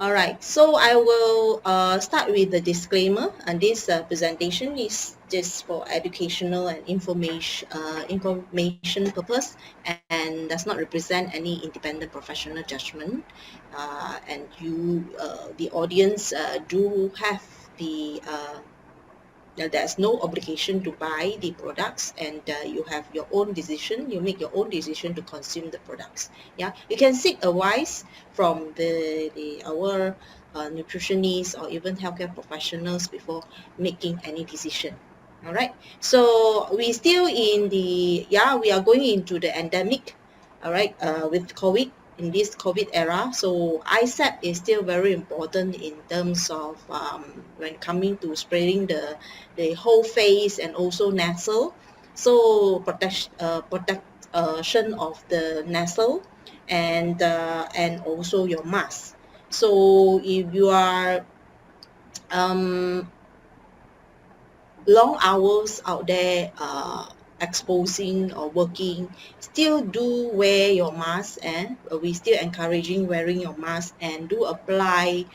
Alright, so I will start with the disclaimer, and this presentation is just for educational and information purpose and does not represent any independent professional judgment. And you, the audience, do have the there's no obligation to buy the products, and you have your own decision. You make your own decision to consume the products. Yeah, you can seek advice from our nutritionists or even healthcare professionals before making any decision. All right, so we still in the we are going into the endemic. All right, with COVID, in this COVID era. So ISAP is still very important in terms of when coming to spreading the whole face and also nasal. So protection of the nasal and also your mask. So if you are long hours out there exposing or working, still do wear your mask, and we still encouraging wearing your mask, and do apply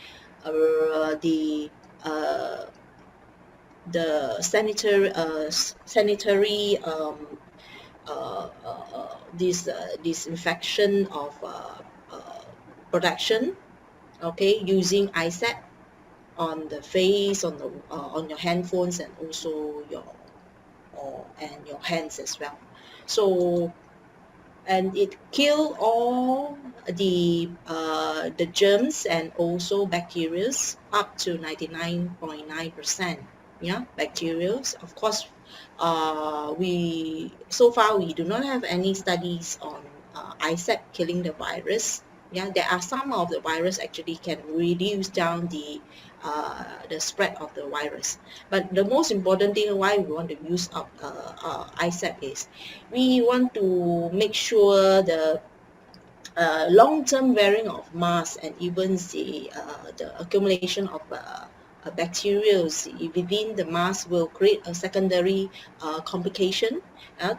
the sanitary this disinfection of protection, okay, using ISAP on the face, on your handphones, and also your hands as well. So, and it kill all the germs and also bacteria up to 99.9%. Yeah, bacteria. Of course, so far we do not have any studies on ISAP killing the virus. Yeah, there are some of the virus actually can reduce down the spread of the virus. But the most important thing why we want to use up ISAP is we want to make sure the long-term wearing of masks and even the accumulation of bacteria within the mask will create a secondary complication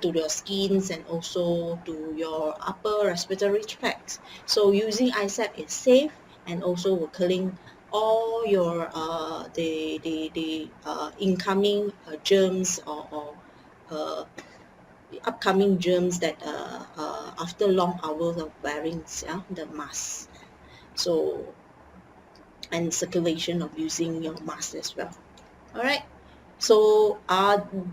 to your skins and also to your upper respiratory tract. So using ISAP is safe and also will killing all your the incoming germs or upcoming germs that after long hours of wearing the mask. So, and circulation of using your mask as well. All right. So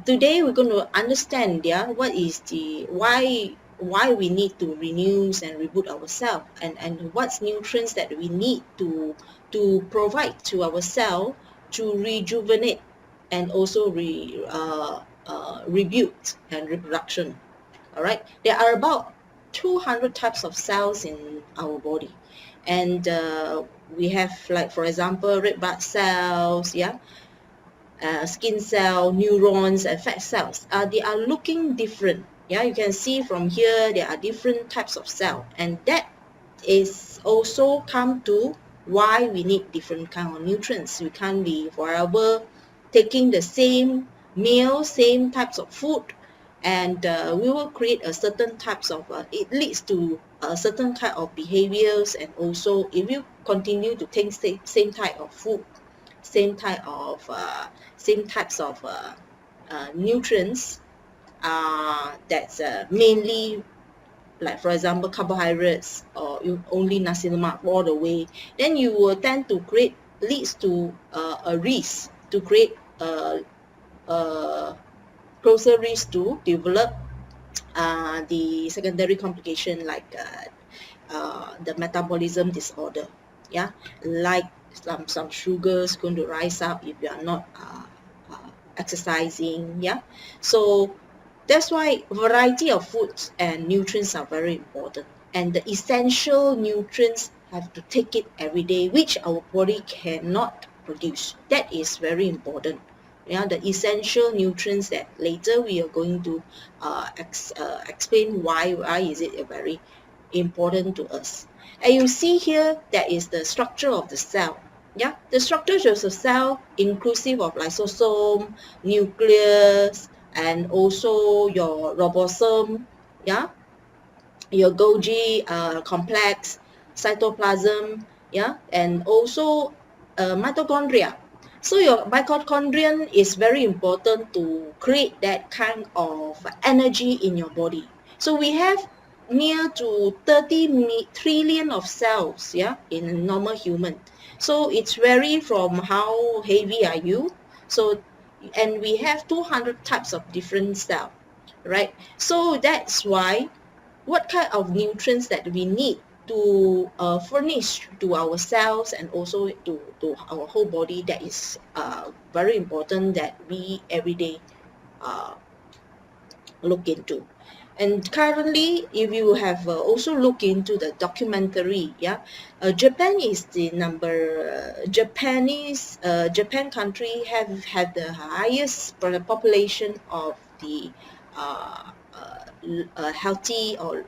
today we're going to understand what is the why we need to renew and reboot ourselves, and what's nutrients that we need to provide to our cell to rejuvenate and also rebuild and reproduction. All right, there are about 200 types of cells in our body, and we have, like, for example, red blood cells, skin cell, neurons, and fat cells. They are looking different. You can see from here there are different types of cell, and that is also come to why we need different kind of nutrients. We can't be forever taking the same meal, same types of food, and we will create a certain types of it leads to a certain type of behaviors. And also if you continue to take same type of food, same types of nutrients that's mainly, like for example, carbohydrates, or you only nasi lemak all the way, then you will tend to leads to a risk to create closer risk to develop the secondary complication, like the metabolism disorder, like some sugars going to rise up if you are not exercising. So that's why variety of foods and nutrients are very important, and the essential nutrients have to take it every day, which our body cannot produce. That is very important. The essential nutrients that later we are going to explain why is it very important to us. And you see here, that is the structure of the cell. The structure of the cell inclusive of lysosome, nucleus, and also your ribosome, your Golgi complex, cytoplasm, yeah, and also mitochondria. So your mitochondria is very important to create that kind of energy in your body. So we have near to 30 trillion of cells, yeah, in a normal human. So it's vary from how heavy are you. So, and we have 200 types of different cells, right? So that's why what kind of nutrients that we need to furnish to our cells and also to our whole body, that is very important that we every day uh, look into. And currently, if you have also look into the documentary, yeah, Japan is the Japan country have had the highest population of the healthy or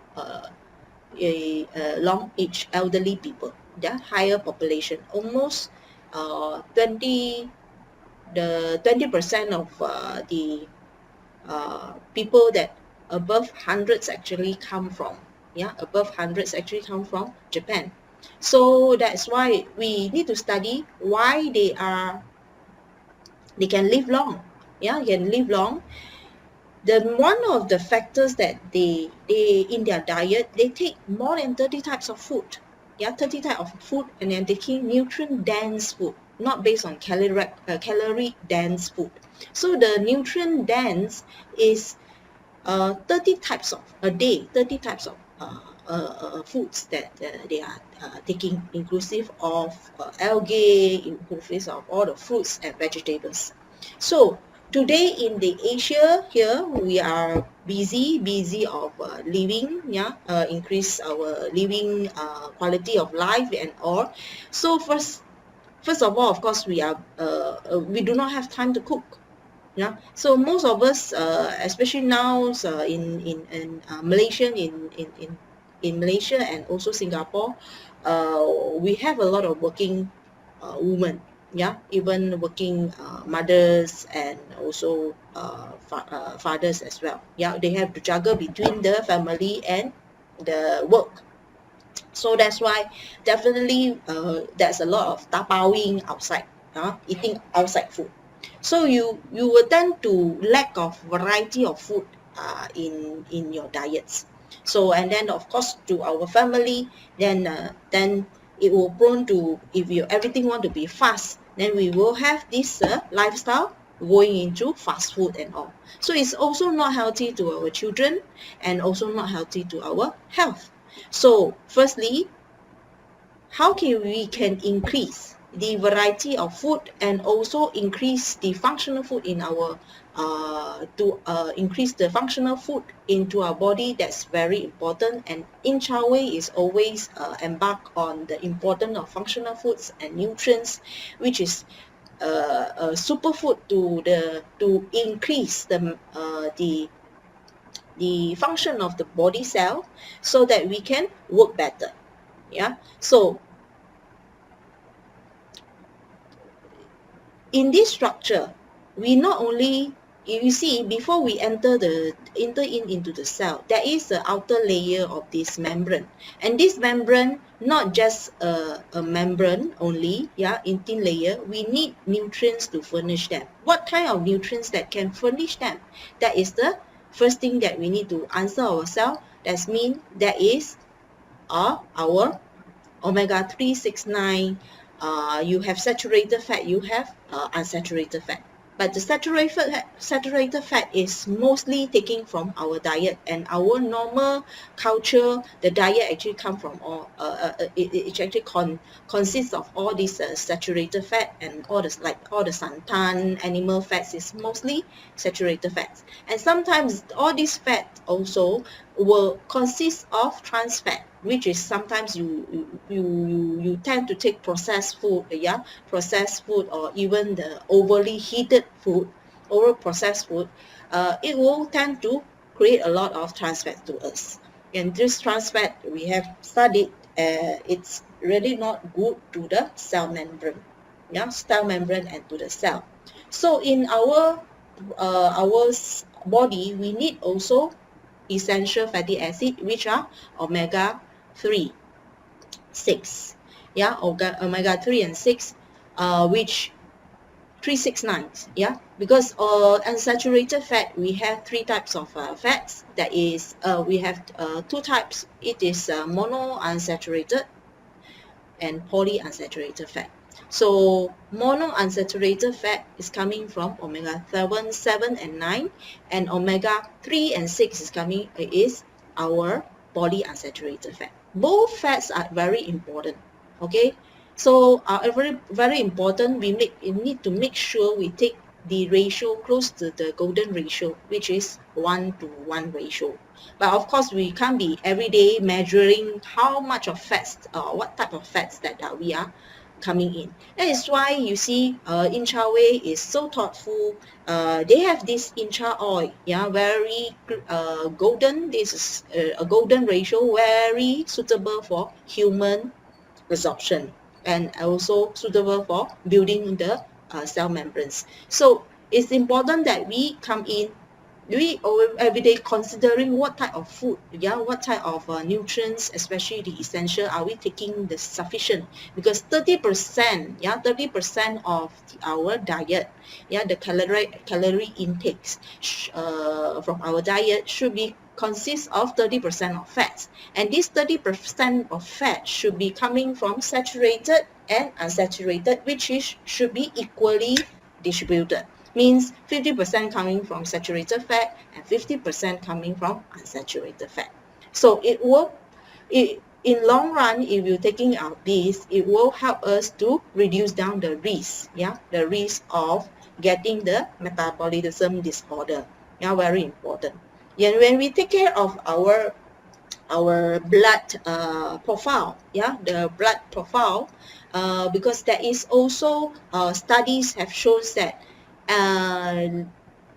long age elderly people, yeah, higher population, almost 20 the 20% of the people that above hundreds actually come from, yeah, above hundreds actually come from Japan. So that's why we need to study why they can live long, yeah, can live long. The one of the factors that they in their diet, they take more than 30 types of food, yeah, 30 types of food, and they're taking nutrient dense food, not based on calorie dense food. So the nutrient dense is 30 types of a day, 30 types of foods that they are taking, inclusive of algae, inclusive of all the fruits and vegetables. So today in the Asia here, we are busy of living, yeah, increase our living quality of life and all. So first of all, of course, we do not have time to cook. Yeah, so most of us, especially now in Malaysia, in Malaysia and also Singapore, we have a lot of working women. Yeah, even working mothers and also fathers as well. Yeah, they have to juggle between the family and the work. So that's why definitely there's a lot of tapawing outside, eating outside food. So you will tend to lack of variety of food in your diets. So and then of course to our family, then it will prone to, if you everything want to be fast, then we will have this lifestyle going into fast food and all. So it's also not healthy to our children and also not healthy to our health. So firstly, how can we can increase the variety of food and also increase the functional food in our to increase the functional food into our body? That's very important, and in Chawei is always embark on the importance of functional foods and nutrients, which is a superfood to increase the function of the body cell so that we can work better. Yeah, so in this structure, we not only, you see, before we enter into the cell, there is the outer layer of this membrane, and this membrane not just a membrane only, yeah, in thin layer. We need nutrients to furnish them. What kind of nutrients that can furnish them? That is the first thing that we need to answer ourselves. That means that is our omega-3, 6, 9, you have saturated fat, you have unsaturated fat. But the saturated fat is mostly taken from our diet, and our normal culture, the diet actually come from all, it actually consists of all these saturated fat, and all the santan, animal fats is mostly saturated fats. And sometimes all these fat also will consist of trans fat, which is sometimes you tend to take processed food, yeah, processed food, or even the overly heated food, over processed food, it will tend to create a lot of trans fat to us. And this trans fat we have studied, it's really not good to the cell membrane, yeah, cell membrane and to the cell. So in our body, we need also essential fatty acid, which are omega 3, 6. yeah, omega 3 and 6, which 369, yeah, because unsaturated fat, we have three types of fats. That is, we have two types. It is monounsaturated and polyunsaturated fat. So monounsaturated fat is coming from omega 7 and 9, and omega 3 and 6 is coming is our polyunsaturated fat. Both fats are very important. Okay, so very important. We need to make sure we take the ratio close to the golden ratio, which is 1:1 ratio. But of course, we can't be every day measuring how much of fats or what type of fats that we are coming in. That is why you see Incha Way is so thoughtful. They have this Incha oil, yeah, very golden. This is a golden ratio, very suitable for human resorption, and also suitable for building the cell membranes. So it's important that we come in every day considering what type of food, yeah, what type of nutrients, especially the essential, are we taking the sufficient, because 30%, yeah, 30% of our diet, yeah, the calorie intakes from our diet should be consist of 30% of fats, and this 30% of fat should be coming from saturated and unsaturated, which is should be equally distributed. Means 50% coming from saturated fat and 50% coming from unsaturated fat. So in long run, if you're taking out this, it will help us to reduce down the risk, yeah, the risk of getting the metabolism disorder. Yeah, very important. Yeah, when we take care of our blood profile, yeah, the blood profile, because there is also studies have shown that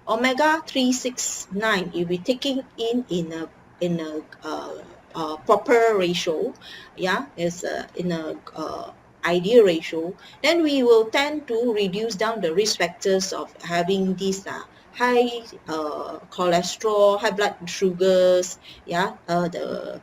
omega 369, if we taking in a proper ratio, yeah, is in a ideal ratio, then we will tend to reduce down the risk factors of having these high cholesterol, high blood sugars, yeah, the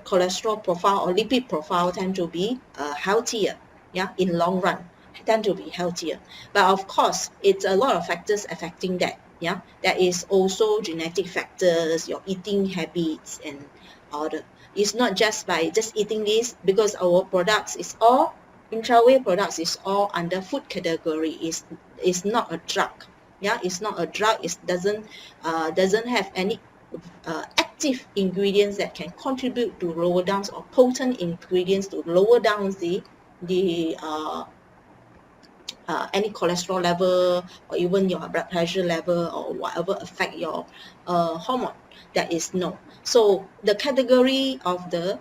cholesterol profile or lipid profile tend to be healthier, yeah, in long run, tend to be healthier. But of course, it's a lot of factors affecting that, yeah. There is also genetic factors, your eating habits, and other. It's not just by just eating this, because our products is all Intraway products is all under food category. Is not a drug, yeah. It's not a drug. It doesn't have any active ingredients that can contribute to lower down, or potent ingredients to lower down the any cholesterol level, or even your blood pressure level, or whatever affect your hormone. That is no. So the category of the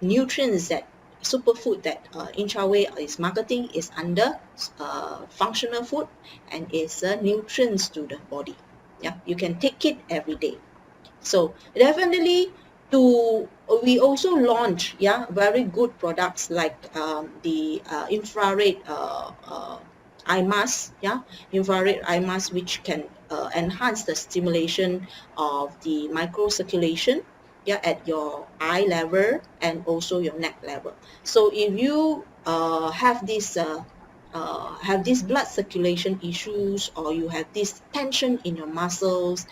nutrients that superfood that Intraway is marketing is under functional food, and is nutrients to the body. Yeah, you can take it every day. So definitely we also launch, yeah, very good products like the infrared eye mask, yeah, infrared eye mask, which can enhance the stimulation of the microcirculation, yeah, at your eye level and also your neck level. So if you have this blood circulation issues, or you have this tension in your muscles,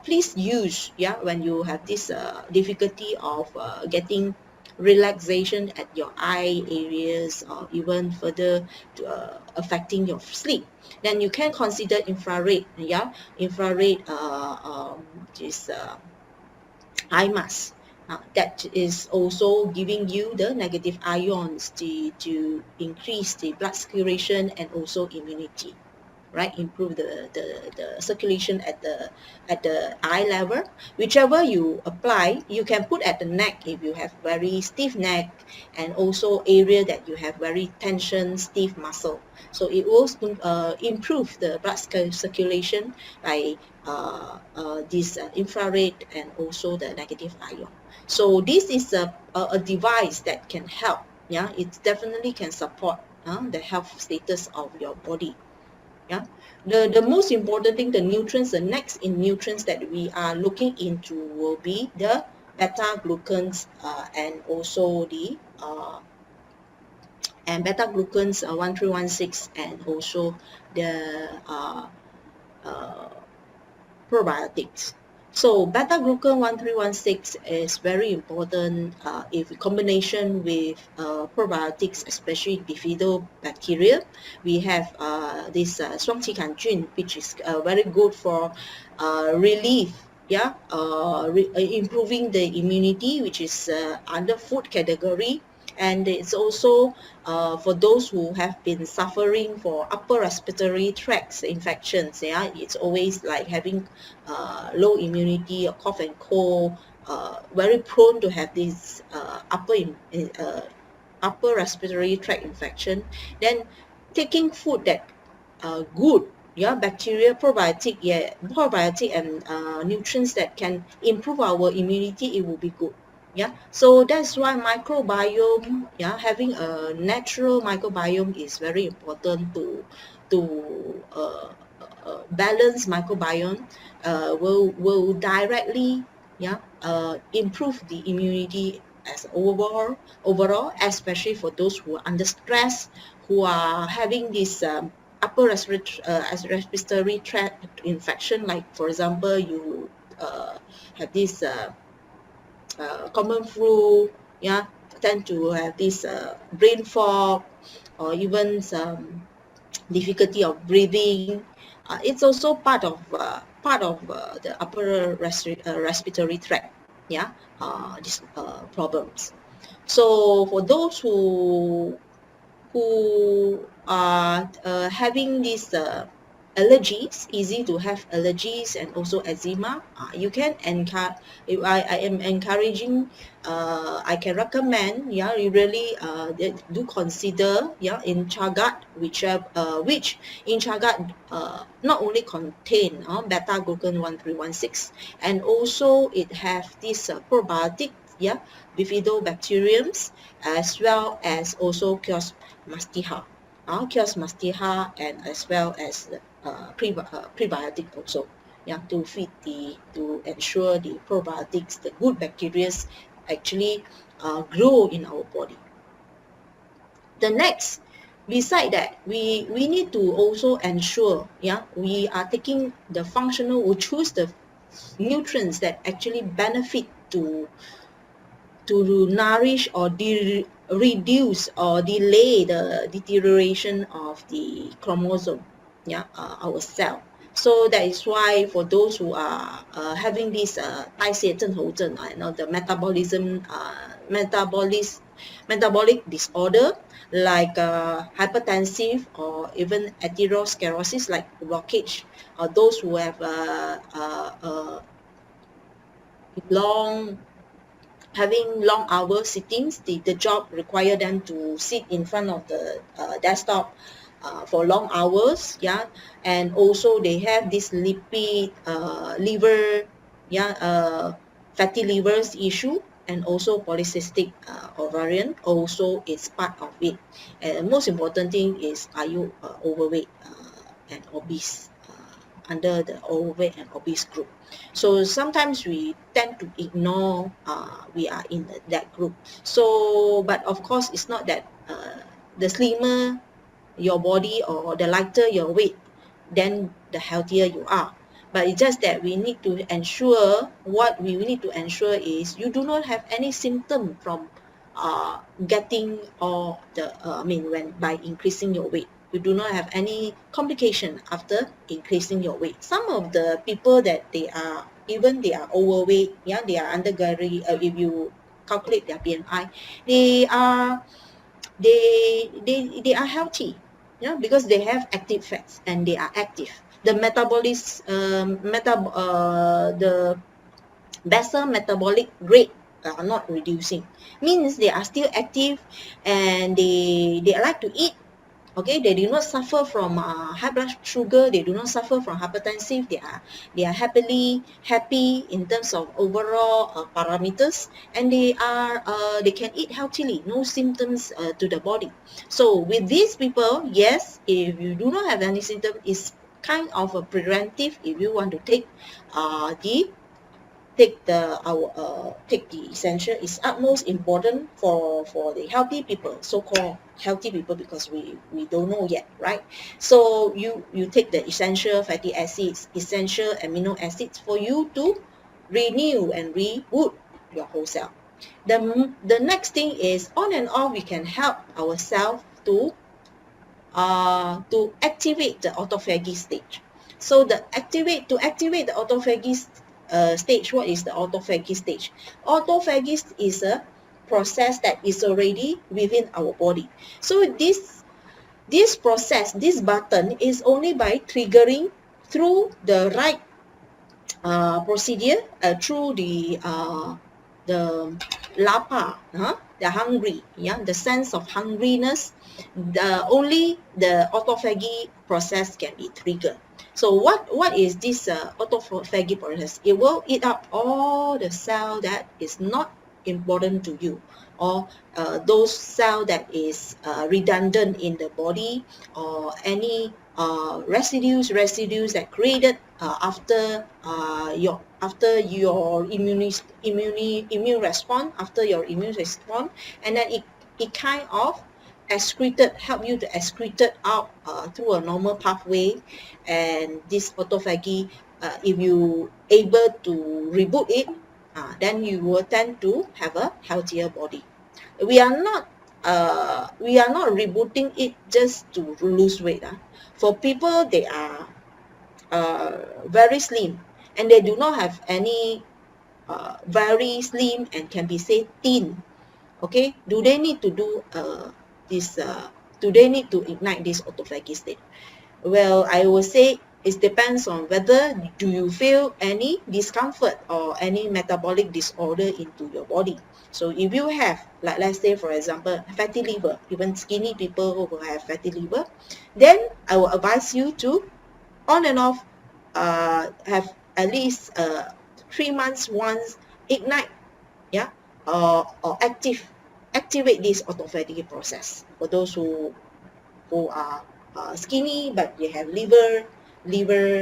please use, yeah, when you have this difficulty of getting relaxation at your eye areas, or even further to, affecting your sleep, then you can consider infrared, yeah, infrared this eye mask. That is also giving you the negative ions to increase the blood circulation and also immunity, right? Improve the circulation at the eye level. Whichever you apply, you can put at the neck if you have very stiff neck, and also area that you have very tension, stiff muscle. So it will improve the blood circulation by this infrared and also the negative ion. So this is a device that can help, yeah. It definitely can support the health status of your body. Yeah, the most important thing, the nutrients, the next in nutrients that we are looking into will be the beta glucans and also the and beta-glucans 1316, and also the probiotics. So beta-glucan 1316 is very important if in combination with probiotics, especially bifidobacteria. We have this 双歧杆菌, which is very good for relief, yeah, improving the immunity, which is under food category. And it's also for those who have been suffering for upper respiratory tracts infections. Yeah, it's always like having low immunity or cough and cold, very prone to have this upper respiratory tract infection. Then taking food that good, yeah, bacteria, probiotic, yeah, probiotic and nutrients that can improve our immunity, it will be good. Yeah, so that's why microbiome, yeah, having a natural microbiome is very important to balance microbiome will directly, yeah, improve the immunity as overall, especially for those who are under stress, who are having this upper respiratory tract infection. Like for example, you have this common flu, yeah, tend to have this brain fog, or even some difficulty of breathing. It's also part of the upper respiratory tract, yeah, these problems. So for those who are having these allergies, easy to have allergies, and also eczema, you can encourage, I am encouraging, I can recommend, yeah, you really do consider, yeah, in chagat, which in chagat not only contain beta-glucan 1316, and also it have this probiotic, yeah, bifidobacteriums, as well as also Chios mastiha, Chios mastiha, and as well as prebiotic also, yeah, to ensure the probiotics, the good bacteria, actually grow in our body. The next, beside that, we need to also ensure, yeah, we are taking the functional, we choose the nutrients that actually benefit to nourish or reduce or delay the deterioration of the chromosome, yeah, our cell. So that is why for those who are having this 代谢症候症, the metabolic disorder, like hypertensive or even atherosclerosis, like blockage, or those who have having long hour sittings, the job require them to sit in front of the desktop for long hours, yeah, and also they have this lipid liver, yeah, fatty livers issue, and also polycystic ovarian also is part of it. And most important thing is, are you overweight and obese, under the overweight and obese group. So sometimes we tend to ignore we are in that group. So, but of course, it's not that the slimmer your body or the lighter your weight, then the healthier you are. But it's just that we need to ensure, what we need to ensure is you do not have any symptom from getting, or the when by increasing your weight. You do not have any complication after increasing your weight. Some of the people that they are overweight, yeah, they are under if you calculate their BMI, they are healthy, yeah, because they have active fats and they are active. The the basal metabolic rate are not reducing, means they are still active, and they like to eat. Okay, they do not suffer from high blood sugar, they do not suffer from hypertensive, they are happy in terms of overall parameters, and they can eat healthily, no symptoms to the body. So with these people, yes, if you do not have any symptom, it's kind of a preventive if you want to take the take the essential is utmost important for the healthy people, so-called healthy people, because we don't know yet, right? So you take the essential fatty acids, essential amino acids for you to renew and reboot your whole cell. The next thing is, on and off we can help ourselves to activate the autophagy stage. So to activate the autophagy stage, what is the autophagy stage? Autophagy is a process that is already within our body. So this process, this button is only by triggering through the right procedure, through the lapar, the hungry, the sense of hungriness. Only the autophagy process can be triggered. So what is this autophagy process? It will eat up all the cell that is not important to you, or those cell that is redundant in the body, or any residues that created after your immune response, and then it kind of help you to excrete it out through a normal pathway. And this autophagy, if you able to reboot it, then you will tend to have a healthier body. We are not rebooting it just to lose weight. For people, they are very slim and they do not have any very slim and can be say thin. Okay, do they need to do this? Do they need to ignite this autophagy state? Well, I will say it depends on whether do you feel any discomfort or any metabolic disorder into your body. So if you have, like let's say for example, fatty liver, even skinny people who have fatty liver, then I will advise you to on and off have at least 3 months once ignite, or activate this autophagy process. For those who are skinny but they have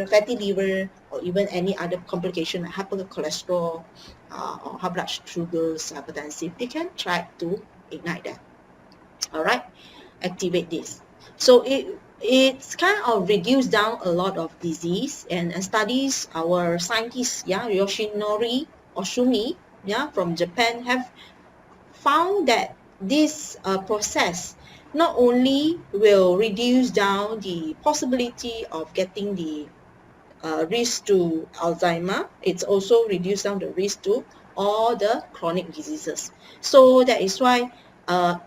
fatty liver, or even any other complication like hypercholesterol or high blood sugars, hypertensive, they can try to ignite that. All right, activate this. So it's kind of reduced down a lot of disease, and studies, our scientists, Yoshinori Oshumi, from Japan, have found that this process not only will reduce down the possibility of getting the risk to Alzheimer, it's also reduced down the risk to all the chronic diseases. So that is why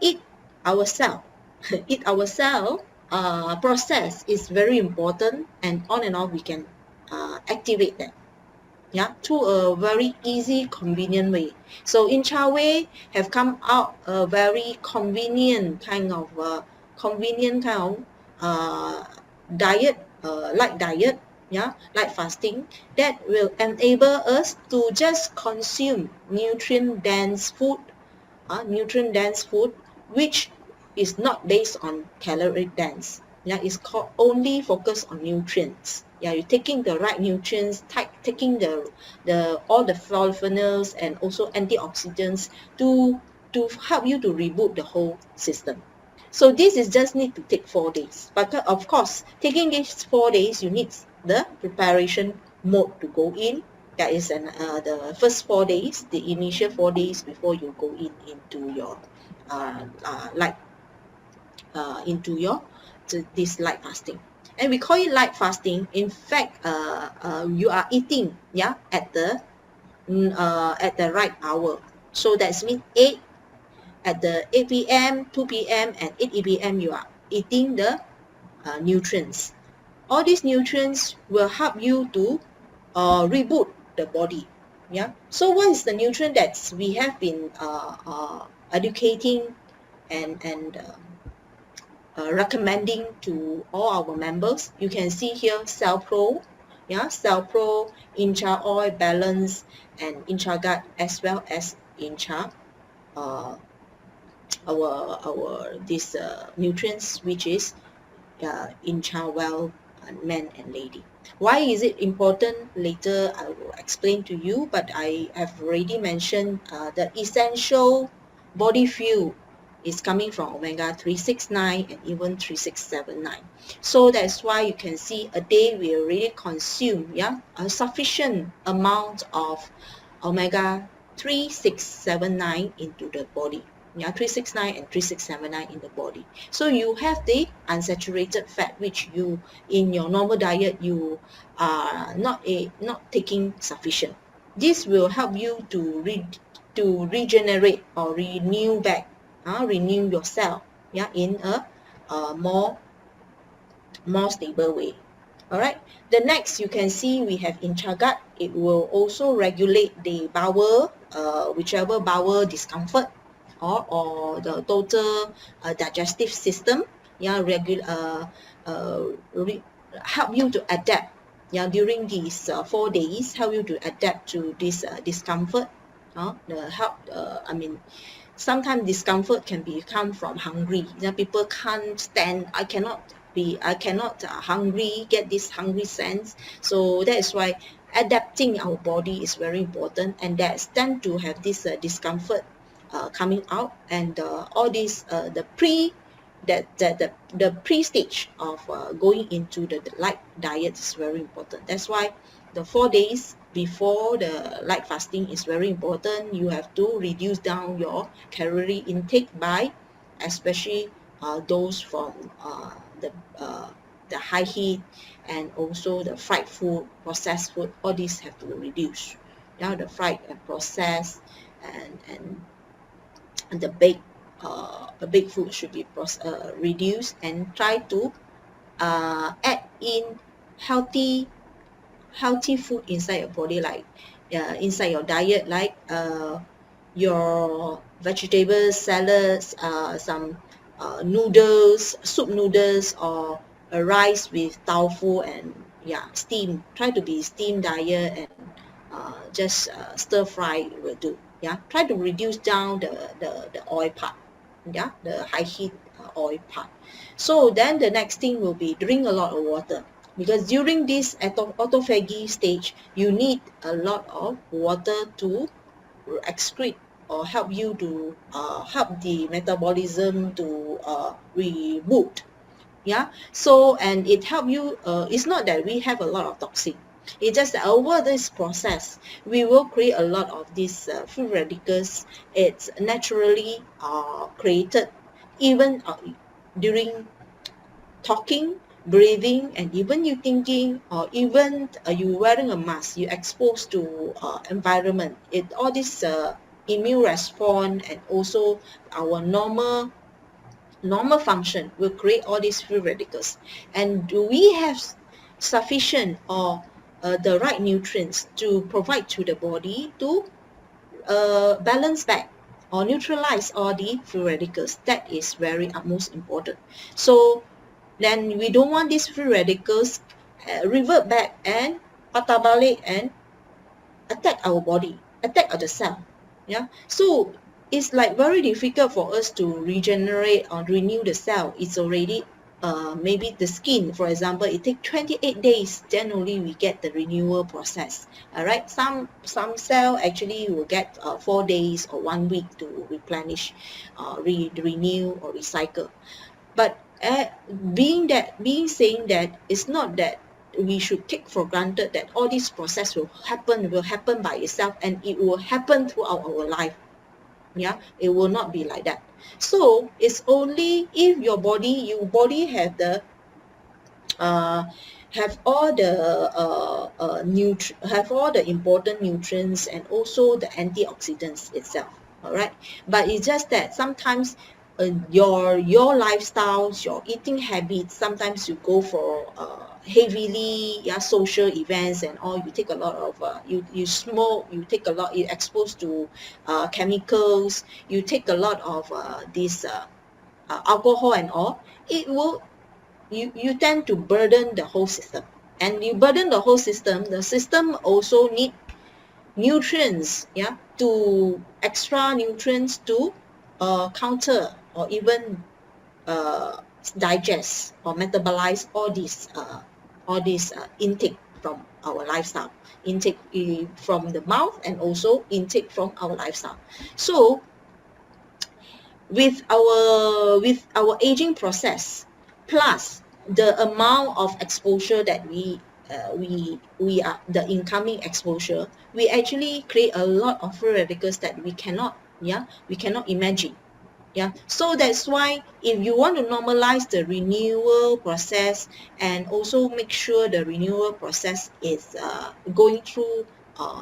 eat our cell process is very important, and on and off we can activate that, through a very easy, convenient way. So InchaWay have come out a very convenient kind of diet, light diet, light fasting, that will enable us to just consume nutrient-dense food, which is not based on calorie dense. It's called only focus on nutrients. You're taking the right nutrients, taking the all the polyphenols and also antioxidants to help you to reboot the whole system. So this is just need to take 4 days. But of course, taking these 4 days, you need the preparation mode to go in. That is the first 4 days, the initial 4 days before you go into your this light fasting. And we call it light fasting. In fact, you are eating at the right hour. So that's means 8 p.m., 2 p.m. and 8 p.m. you are eating the nutrients. All these nutrients will help you to reboot the body. So what is the nutrient that we have been educating and recommending to all our members? You can see here Cell Pro, Cell Pro, Incha Oil Balance, and Incha Gut, as well as Incha our these nutrients, which is Incha Well man and lady. Why is it important? Later I will explain to you, but I have already mentioned the essential body fuel is coming from omega 369 and even 3679. So that's why you can see a day we already consume a sufficient amount of omega 3679 into the body. 369 and 3679 in the body. So you have the unsaturated fat, which you in your normal diet you are not taking sufficient. This will help you to regenerate or renew back, renew your cell, in a more stable way. All right. The next you can see we have intragut. It will also regulate the bowel, whichever bowel discomfort or the total digestive system. Help you to adapt. During these 4 days, help you to adapt to this discomfort. Sometimes discomfort can come from hungry. People can't stand. I cannot hungry, get this hungry sense. So that is why adapting our body is very important, and that's tend to have this discomfort coming out, and all this the pre stage of going into the light diet is very important. That's why the 4 days before the light fasting is very important. You have to reduce down your calorie intake by, especially those from the high heat, and also the fried food, processed food. All these have to reduce. The fried and processed and the baked food should be reduced, and try to add in healthy food inside your body, like inside your diet, like your vegetables, salads, some noodles, soup noodles, or a rice with tofu, and steam. Try to be steam diet, and just stir fry will do. Try to reduce down the oil part, the high heat oil part. So then the next thing will be drink a lot of water, because during this autophagy stage you need a lot of water to excrete or help you to help the metabolism to reboot. So, and it help you, it's not that we have a lot of toxin. It's just that over this process we will create a lot of these free radicals. It's naturally created even during talking, breathing, and even you thinking, or even you wearing a mask, you exposed to environment. All this immune response, and also our normal function will create all these free radicals. And do we have sufficient or the right nutrients to provide to the body to balance back or neutralize all the free radicals? That is very utmost important. So then we don't want these free radicals revert back and patah balik and attack our body, attack the cell. So it's like very difficult for us to regenerate or renew the cell. It's already maybe the skin, for example, it takes 28 days, then only we get the renewal process. All right, some cell actually will get 4 days or 1 week to replenish, renew or recycle. But saying that, it's not that we should take for granted that all this process will happen by itself, and it will happen throughout our life. It will not be like that. So it's only if your body have the have all the important nutrients, and also the antioxidants itself. All right, but it's just that sometimes your lifestyles, your eating habits, sometimes you go for heavily social events and all. You take a lot of you smoke, you take a lot, you exposed to chemicals, you take a lot of this alcohol and all. It will you tend to burden the whole system, and you burden the whole system. The system also need nutrients, to extra nutrients to counter or even digest or metabolize all these all this intake from our lifestyle, intake from the mouth, and also intake from our lifestyle. So with our aging process, plus the amount of exposure that we are the incoming exposure, we actually create a lot of free radicals that we cannot imagine. Yeah, so that's why if you want to normalize the renewal process, and also make sure the renewal process is going through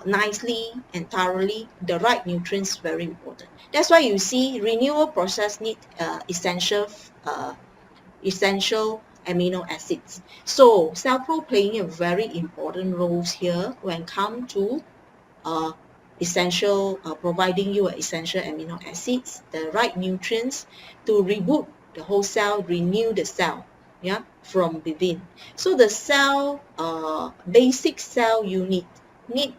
nicely and thoroughly, the right nutrients very important. That's why you see renewal process need essential amino acids. So cell pro playing a very important roles here when come to uh, providing you essential amino acids, the right nutrients to reboot the whole cell, renew the cell, yeah, from within. So the cell, basic cell unit need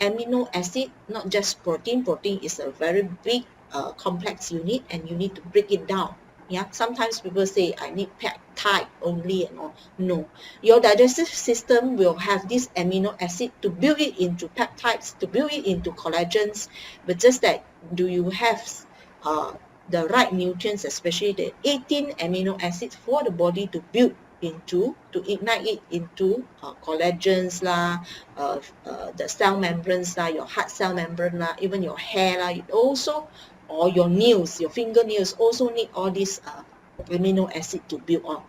amino acid, not just protein. Protein is a very big complex unit, and you need to break it down. Yeah, sometimes people say I need peptide only and all. No, your digestive system will have this amino acid to build it into peptides, to build it into collagens, but just that, do you have uh, the right nutrients, especially the 18 amino acids for the body to build into, to ignite it into collagens lah, the cell membranes lah, your heart cell membrane lah, even your hair lah, it also, or your nails, your fingernails also need all these amino acid to build on,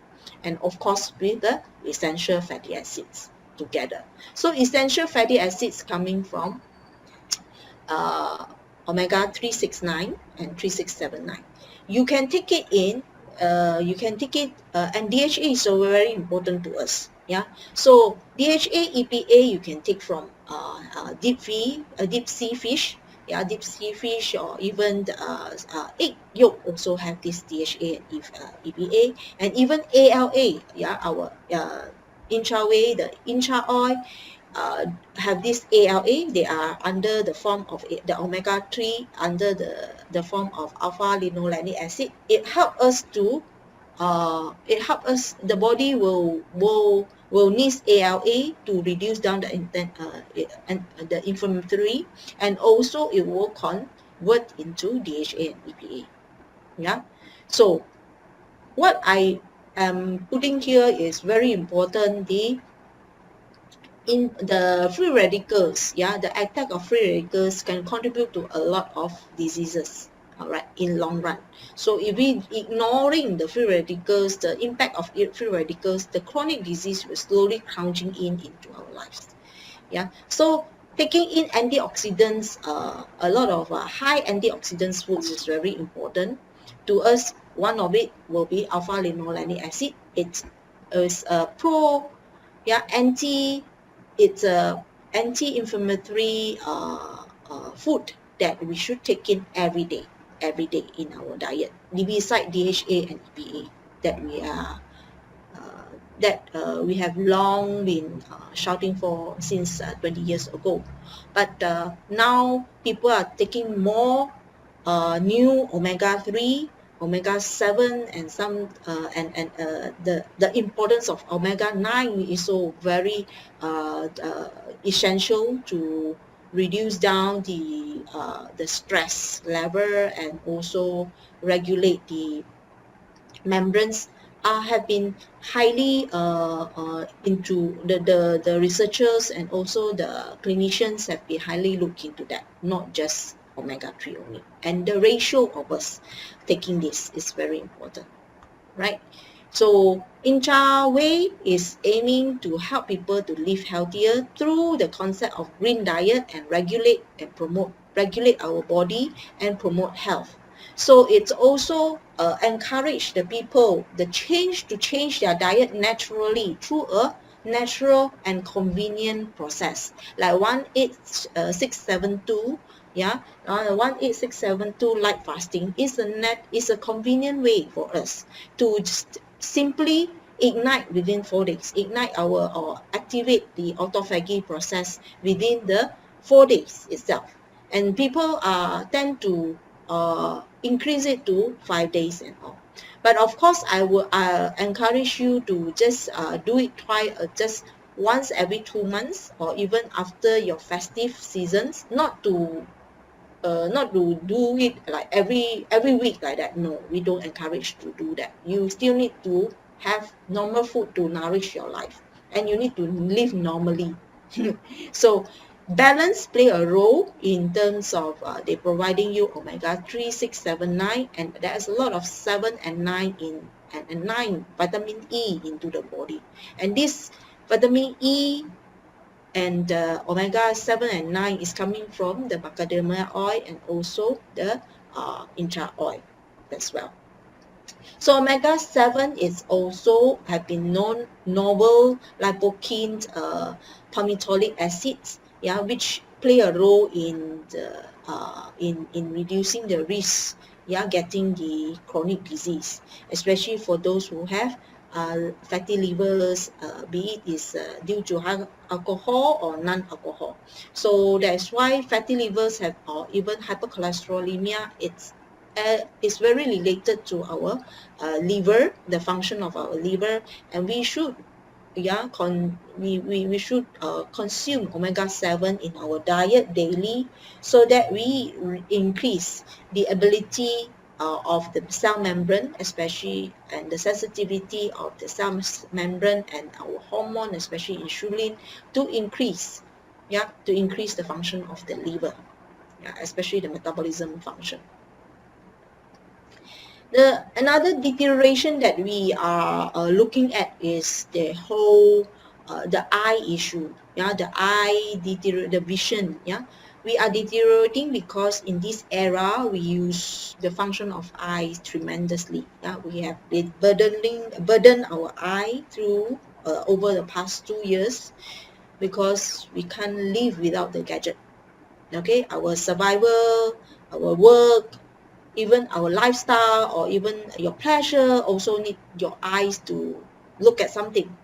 and of course with the essential fatty acids together. So essential fatty acids coming from omega 369 and 3679. You can take it in, and DHA is so very important to us. Yeah, so DHA, EPA you can take from deep sea fish. Yeah, deep sea fish, or even the egg yolk also have this DHA and EPA, and even ALA. Yeah, our intra-whey, the intra oil, have this ALA. They are under the form of the omega-3, under the form of alpha linolenic acid. It helps us to the body will need ALA to reduce down the inflammatory, and also it will convert into DHA and EPA. Yeah, so what I am putting here is very important. In the free radicals, yeah, the attack of free radicals can contribute to a lot of diseases, all right, in long run. So if we ignoring the free radicals, the impact of free radicals, the chronic disease will slowly crowding into our lives. Yeah, so taking in antioxidants, a lot of high antioxidants foods is very important to us. One of it will be alpha linolenic acid. It is a it's a anti-inflammatory food that we should take in every day in our diet, beside DHA and EPA that we have long been shouting for since 20 years ago. But now people are taking more new omega-3, omega-7, and some the importance of omega-9 is so very essential to reduce down the stress level, and also regulate the membranes. Have been highly into the researchers, and also the clinicians have been highly looked into that, not just omega-3 only. And the ratio of us taking this is very important, right? So Intra-Whey is aiming to help people to live healthier through the concept of green diet, and regulate our body and promote health. So it's also encourage the people to change their diet naturally through a natural and convenient process, like 18672. Yeah, 18672 light fasting is a convenient way for us to just simply ignite within 4 days, or activate the autophagy process within the 4 days itself. And people tend to increase it to 5 days and all. But of course, I will encourage you to just do it just once every 2 months, or even after your festive seasons, not to do it like every week like that. No, we don't encourage to do that. You still need to have normal food to nourish your life, and you need to live normally. So balance play a role in terms of they providing you omega-3, 6, 7, 9, and there's a lot of 7 and 9 in and 9 vitamin E into the body. And this vitamin E and omega-7 and 9 is coming from the macadamia oil and also the incha oil as well. So omega-7 is also have been known novel lipokine palmitoleic acids, yeah, which play a role in the in reducing the risk, yeah, getting the chronic disease, especially for those who have fatty livers, be it is due to alcohol or non-alcohol. So that's why fatty livers have, or even hypercholesterolemia, it's very related to our liver, the function of our liver, and we should we should consume omega-7 in our diet daily, so that we increase the ability of the cell membrane, especially, and the sensitivity of the cell membrane and our hormone, especially insulin, to increase the function of the liver, especially the metabolism function. Another deterioration that we are looking at is the whole the eye issue, the vision. We are deteriorating because in this era we use the function of eyes tremendously. We have been burden our eye through over the past 2 years, because we can't live without the gadget. Okay, our survival, our work, even our lifestyle, or even your pleasure also need your eyes to look at something.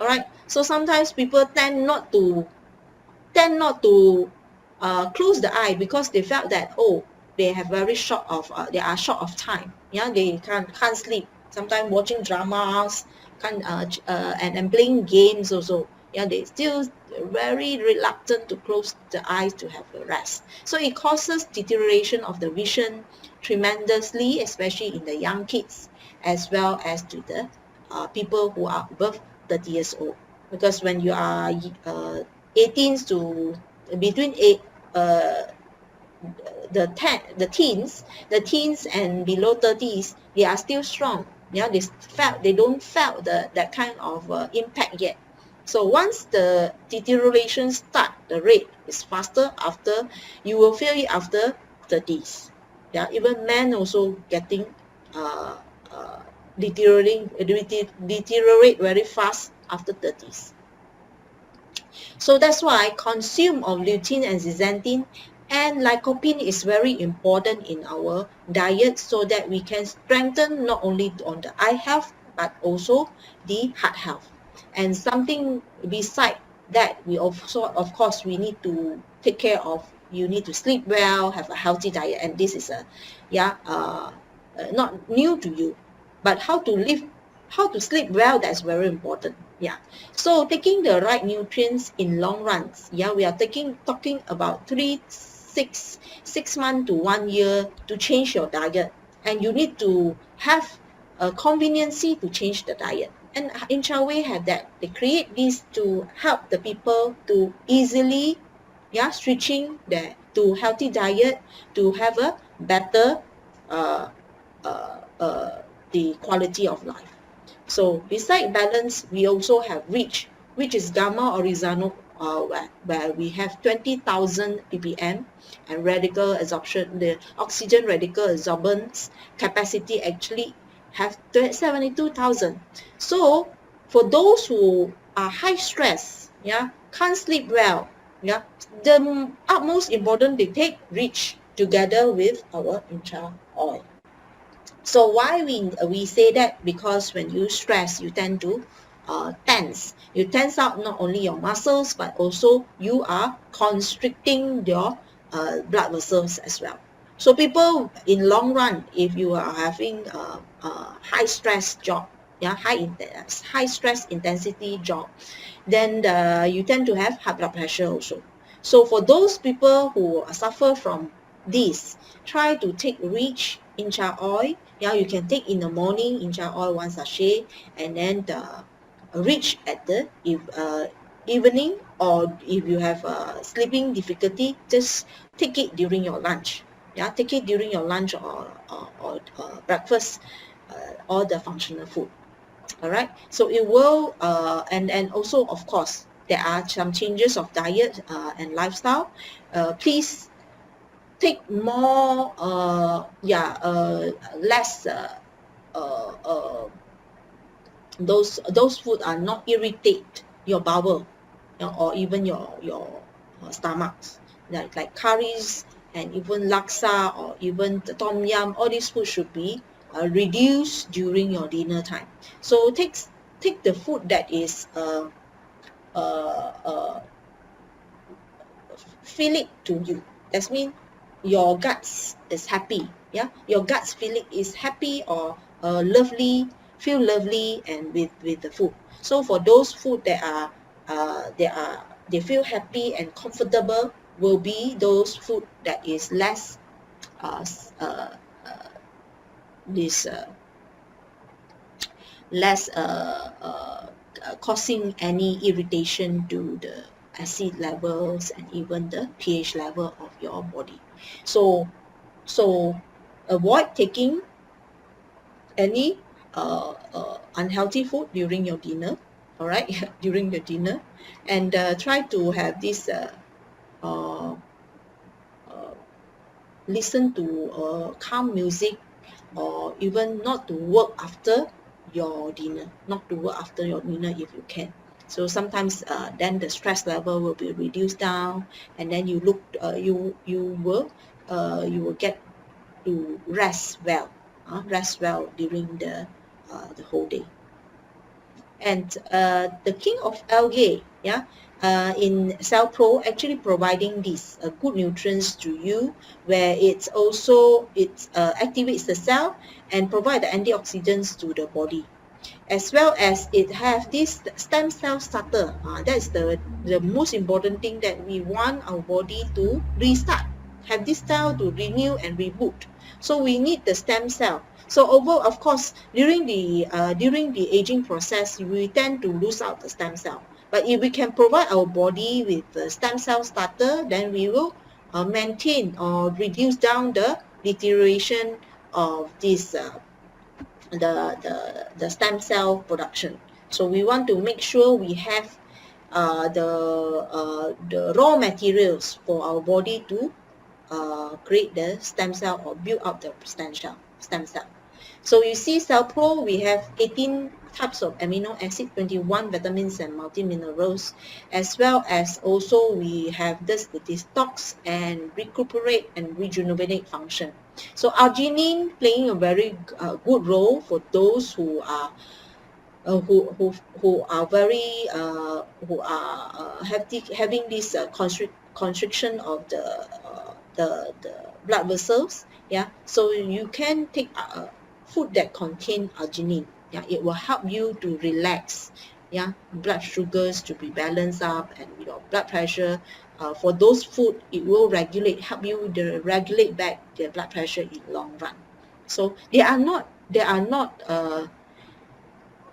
All right, so sometimes people tend not to close the eye, because they felt that, oh, they have very short of they are short of time. They can't sleep, sometimes watching dramas, and playing games also. They still very reluctant to close the eyes to have a rest. So it causes deterioration of the vision tremendously, especially in the young kids, as well as to the people who are above 30 years old. Because when you are 18 to between the teens and below 30s, they are still strong. They don't felt that kind of impact yet. So once the deterioration start, the rate is faster. After, you will feel it after 30s. Even men also getting deteriorate very fast after 30s. So that's why consume of lutein and zeaxanthin and lycopene is very important in our diet, so that we can strengthen not only on the eye health but also the heart health. And something beside that, we also, of course, we need to take care of. You need to sleep well, have a healthy diet, and this is not new to you, but how to sleep well, that's very important. So taking the right nutrients in long runs, we are talking about 6 months to 1 year to change your diet, and you need to have a conveniency to change the diet. And in Chawei have that, they create this to help the people to easily switching to healthy diet, to have a better the quality of life. So beside balance, we also have REACH, which is gamma oryzano, where we have 20,000 ppm, and radical absorption, the oxygen radical absorbance capacity actually have 72,000. So for those who are high stress, can't sleep well, the utmost important, they take REACH together with our intra oil. So why we say that? Because when you stress, you tend to tense. You tense out not only your muscles, but also you are constricting your blood vessels as well. So people in long run, if you are having a high stress job, yeah, high stress intensity job, then you tend to have high blood pressure also. So for those people who suffer from this, try to take rich incha oil. Yeah, you can take in the morning incha oil 1 sachet, and then rich at the evening, or if you have sleeping difficulty, just take it during your lunch. Yeah, take it during your lunch or breakfast, all the functional food. All right, so it will and also, of course, there are some changes of diet and lifestyle. Please take more less uh, uh, those food are not irritate your bowel, you know, or even your stomachs, like curries and even laksa or even the tom yum. All these food should be reduced during your dinner time. So take the food that is uh, uh, feeling to you. That means your guts is happy. Yeah, your guts feeling is happy or lovely, feel lovely, and with the food. So for those food that are they feel happy and comfortable, will be those food that is less uh, this less causing any irritation to the acid levels and even the pH level of your body. So avoid taking any unhealthy food during your dinner, all right, during the dinner, and try to have this uh, uh, listen to calm music, or even not to work after your dinner, not to work after your dinner if you can. So sometimes then the stress level will be reduced down, and then you will get to rest well during the whole day. And the king of algae, yeah, in Cell Pro actually providing these good nutrients to you, where it activates the cell and provide the antioxidants to the body, as well as it have this stem cell starter. That's the most important thing, that we want our body to restart, have this cell to renew and reboot. So we need the stem cell. So of course, during the aging process, we tend to lose out the stem cell. But if we can provide our body with the stem cell starter, then we will maintain or reduce down the deterioration of this the stem cell production. So we want to make sure we have the raw materials for our body to create the stem cell or build up the stem cell. So you see, Cell Pro, we have 18 types of amino acid, 21 vitamins and multiminerals, as well as also we have the detox and recuperate and rejuvenate function. So arginine playing a very good role for those who are who are very having this constriction of the blood vessels. Yeah, so you can take food that contain arginine. Yeah, it will help you to relax. Yeah, blood sugars to be balanced up, and your blood pressure. For those food, it will help you to regulate back the blood pressure in long run. So they are not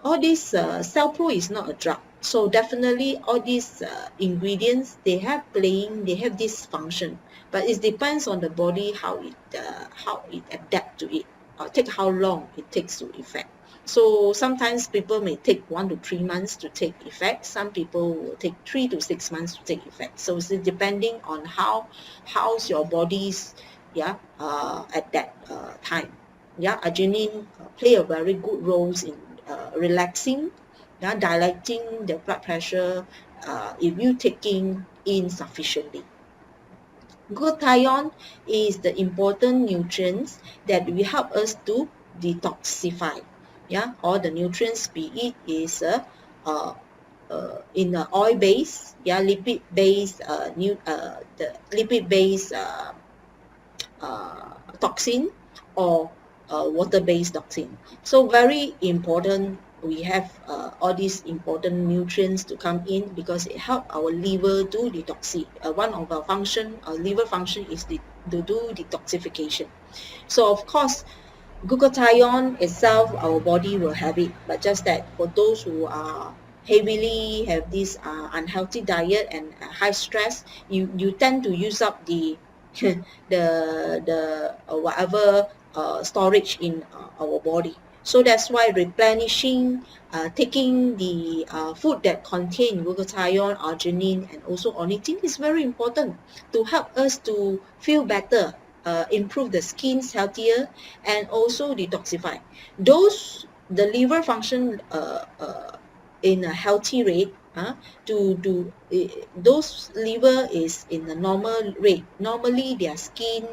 all these Cell Pro is not a drug. So definitely all these ingredients, they have this function, but it depends on the body how it adapt to it, or take how long it takes to effect. So sometimes people may take 1 to 3 months to take effect. Some people will take 3 to 6 months to take effect. So it's depending on how's your body's at that time. Yeah, arginine play a very good roles in relaxing, yeah, dilating the blood pressure if you taking in sufficiently. Glutathione is the important nutrients that will help us to detoxify. Yeah, all the nutrients, be it is in the oil base, yeah, lipid base, the lipid base toxin or water-based toxin. So very important, we have all these important nutrients to come in because it helps our liver to detoxify. One of our function, our liver function is to do detoxification. So of course, glutathione itself, our body will have it, but just that for those who are heavily have this unhealthy diet and high stress, you tend to use up the whatever storage in our body. So that's why replenishing, taking the food that contain glutathione, arginine, and also ornithine is very important to help us to feel better, improve the skin's healthier, and also detoxify. The liver function in a healthy rate, those liver is in a normal rate. Normally their skin,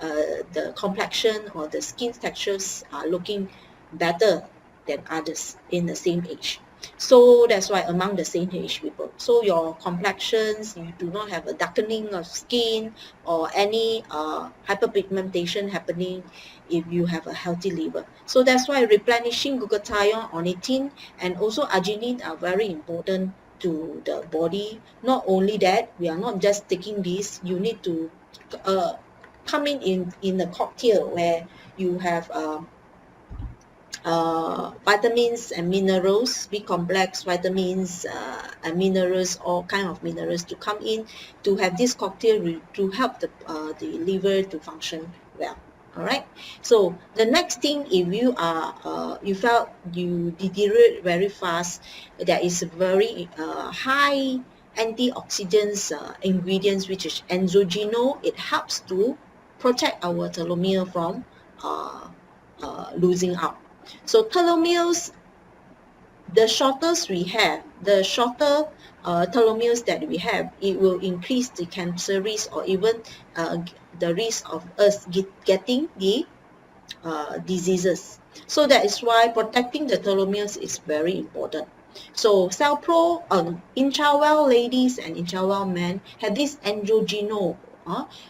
the complexion or the skin textures are looking better than others in the same age. So that's why among the same age people, so your complexions, you do not have a darkening of skin or any hyperpigmentation happening if you have a healthy liver. So that's why replenishing glutathione, ornithine, and also arginine are very important to the body. Not only that, we are not just taking this, you need to come in a cocktail where you have vitamins and minerals, B complex vitamins and minerals, all kind of minerals to come in to have this cocktail to help the liver to function well. All right. So the next thing, if you are you felt you deteriorate very fast, there is a very high antioxidants ingredients, which is enzogenol. It helps to protect our telomere from losing out. So telomeres, the shortest we have, the shorter telomeres that we have, it will increase the cancer risk or even the risk of us getting the diseases. So that is why protecting the telomeres is very important. So CellPro, Inchawell ladies and Inchawell men have this androgenol,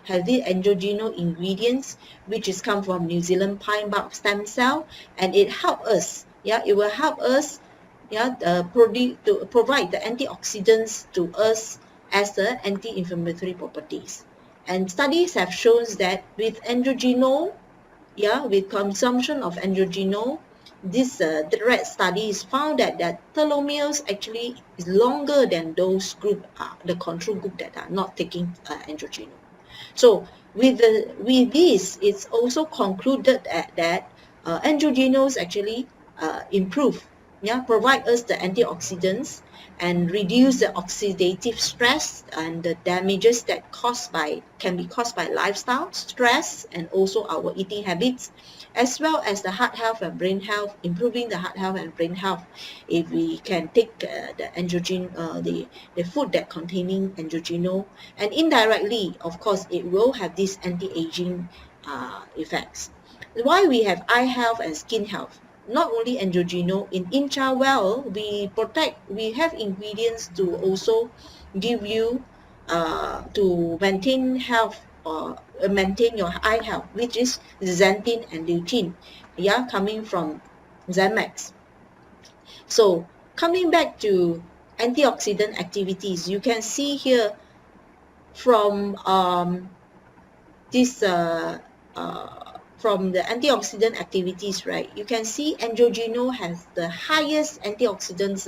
have the androgenol ingredients, which is come from New Zealand pine bark stem cell, and it help us, it will help us, to provide the antioxidants to us as the anti-inflammatory properties. And studies have shown that with androgenol, with consumption of androgenol, this direct studies found that telomeres actually is longer than those group, the control group that are not taking androgenol. So with this, it's also concluded that androgenols actually improve, provide us the antioxidants and reduce the oxidative stress and the damages that can be caused by lifestyle, stress, and also our eating habits, as well as the heart health and brain health, improving the heart health and brain health if we can take the androgen, the food that containing androgenol, and indirectly, of course, it will have these anti-aging effects. Why we have eye health and skin health? Not only androgenol, in Inchawell, we have ingredients to also give you to maintain health or maintain your eye health, which is xanthine and lutein, coming from Zamax. So coming back to antioxidant activities, you can see here from this from the antioxidant activities, right? You can see androgenol has the highest antioxidants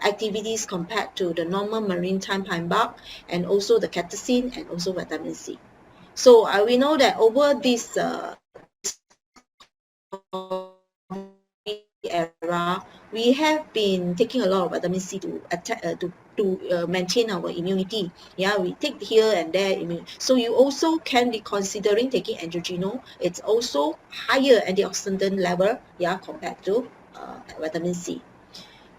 activities compared to the normal maritime pine bark, and also the catechin and also vitamin C. So we know that over this era, we have been taking a lot of vitamin C to attack to maintain our immunity. We take here and there. So you also can be considering taking androgenol. It's also higher antioxidant level, compared to vitamin C.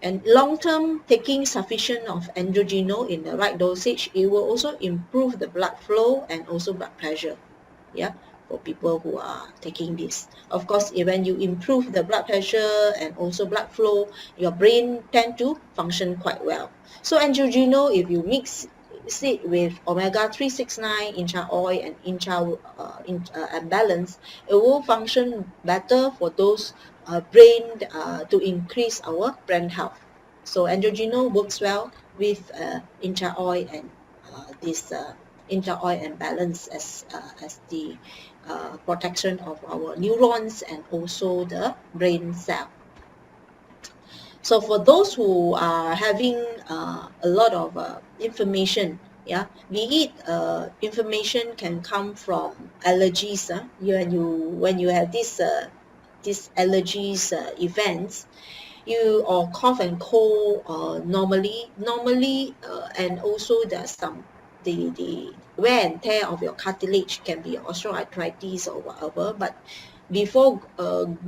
And long-term taking sufficient of androgenol in the right dosage, it will also improve the blood flow and also blood pressure. For people who are taking this. Of course, when you improve the blood pressure and also blood flow, your brain tend to function quite well. So androgenol, if you mix mix it with omega-369 incha oil and and balance, it will function better for those brain to increase our brain health. So androgenol works well with incha oil and this incha oil and balance as the protection of our neurons and also the brain cell. So for those who are having a lot of information, yeah, be it information can come from allergies. When you have these allergies events, you or cough and cold normally and also there's some the wear and tear of your cartilage can be osteoarthritis or whatever, but before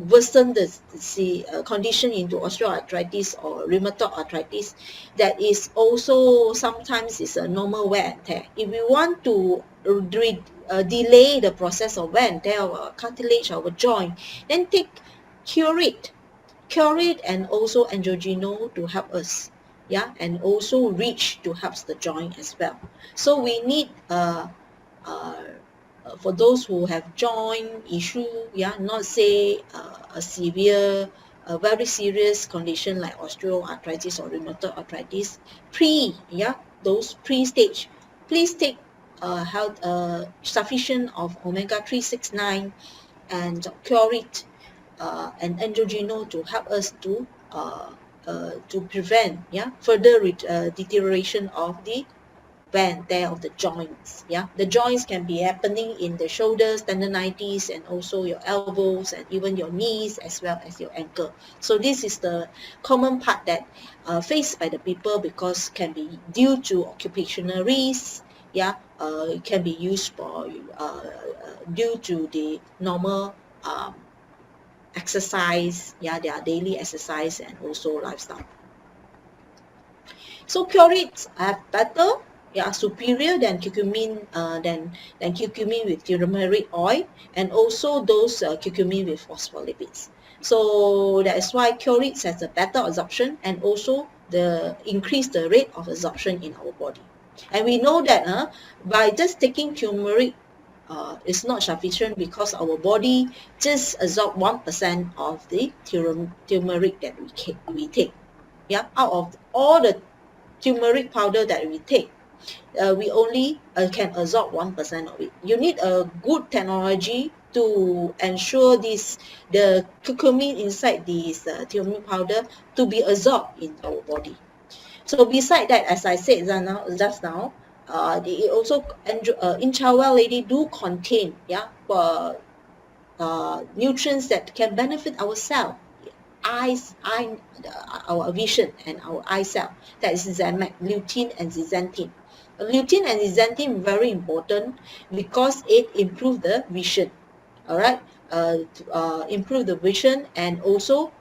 worsen the condition into osteoarthritis or rheumatoid arthritis, that is also sometimes is a normal wear and tear. If we want to delay the process of wear and tear of our cartilage, our joint, then take curate and also androgenol to help us, yeah, and also reach to helps the joint as well. So we need for those who have joint issue, yeah, not say a very serious condition like osteoarthritis or rheumatoid arthritis, those pre-stage, please take health sufficient of omega-369 and curate and androgenol to help us to prevent, yeah, further deterioration of the wear and tear of the joints. Yeah, the joints can be happening in the shoulders, tendinitis, and also your elbows and even your knees as well as your ankle. So this is the common part that faced by the people because can be due to occupational risks. Yeah, it can be used for due to the normal exercise, yeah, their daily exercise and also lifestyle. So curates are better, yeah, superior than curcumin, than curcumin with turmeric oil, and also those curcumin with phospholipids. So that is why curates has a better absorption and also increase the rate of absorption in our body. And we know that by just taking turmeric is not sufficient because our body just absorb 1% of the turmeric that we take. Yeah, out of all the turmeric powder that we take, we only can absorb 1% of it. You need a good technology to ensure the curcumin inside this turmeric powder to be absorbed in our body. So beside that, as I said just now, they also incha lady do contain nutrients that can benefit our cell, our vision and our eye cell. That is lutein and zeaxanthin. Lutein and zeaxanthin very important because it improves the vision. All right, improve the vision and also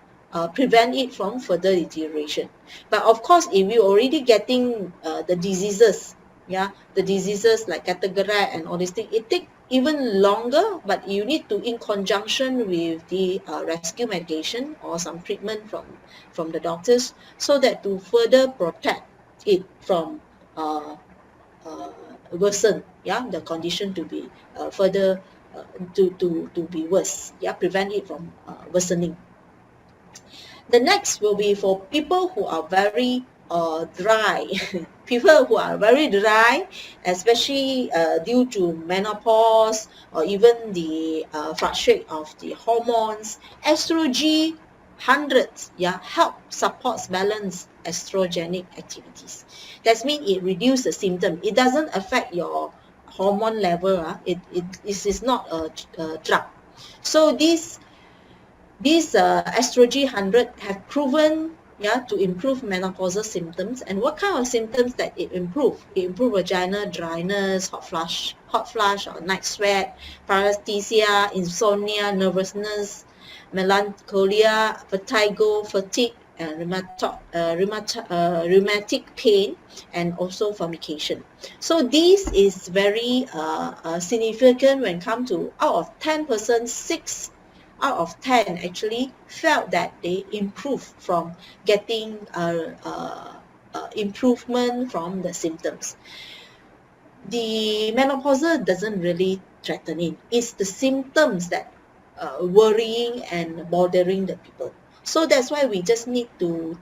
prevent it from further deterioration. But of course, if you're already getting the diseases, yeah, the diseases like cataract and all these things, it takes even longer, but you need to, in conjunction with the rescue medication or some treatment from the doctors, so that to further protect it from worsen, yeah, the condition to be further to be worse, yeah, prevent it from worsening. The next will be for people who are very dry. People who are very dry, especially due to menopause or even the fluctuate of the hormones. Estrogen 100, yeah, help supports balance estrogenic activities. That means it reduces the symptom. It doesn't affect your hormone level. It is not a drug. So this estrogen 100 have proven, yeah, to improve menopausal symptoms. And what kind of symptoms that it improve? It improve vagina dryness, hot flush or night sweat, paresthesia, insomnia, nervousness, melancholia, vertigo, fatigue, and rheumatic pain, and also formication. So this is very significant when it comes to out of 10 persons, 6 out of 10 actually felt that they improved from getting improvement from the symptoms. the menopausal doesn't really threaten it. It's the symptoms that worrying and bothering the people. So that's why we just need to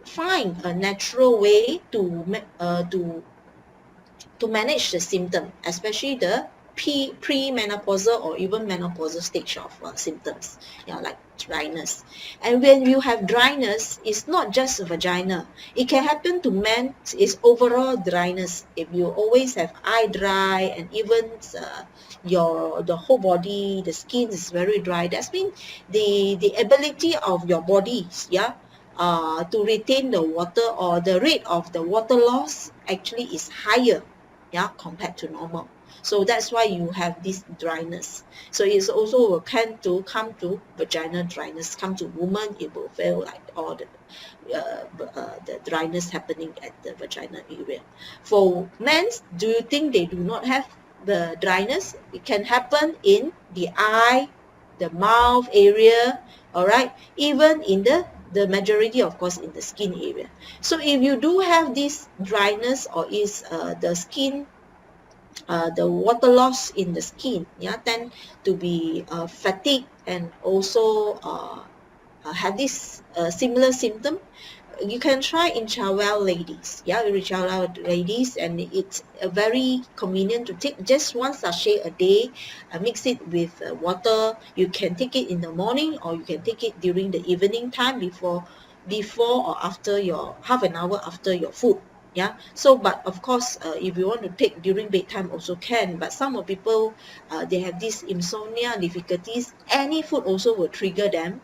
find a natural way to manage the symptom, especially the pre-menopausal or even menopausal stage of symptoms, like dryness. And when you have dryness, it's not just vagina. It can happen to men. It's overall dryness. If you always have eye dry and even the whole body, the skin is very dry, that's mean the ability of your body, to retain the water, or the rate of the water loss actually is higher, compared to normal. So that's why you have this dryness. So it's also will tend to come to vaginal dryness. Come to woman, it will feel like all the dryness happening at the vaginal area. For men, do you think they do not have the dryness? It can happen in the eye, the mouth area, all right, even in the majority, of course, in the skin area. So if you do have this dryness, or is the skin, the water loss in the skin, tend to be fatigue, and also have this similar symptom, you can try Inchawell ladies. Inchawell ladies, and it's very convenient to take just one sachet a day. Mix it with water. You can take it in the morning, or you can take it during the evening time, before or after your half an hour after your food. So but of course, if you want to take during bedtime also can, but some of people, they have this insomnia difficulties. Any food also will trigger them,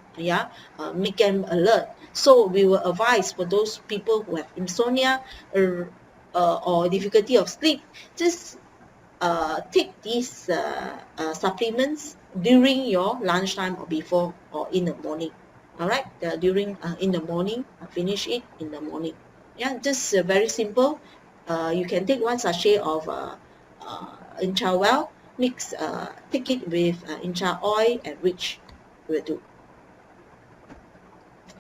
make them alert. So we will advise for those people who have insomnia, or difficulty of sleep, just take these supplements during your lunchtime, or before, or in the morning. All right, during in the morning, finish it in the morning. Just very simple. You can take one sachet of Inchawell, mix, take it with Incha oil and rich will do.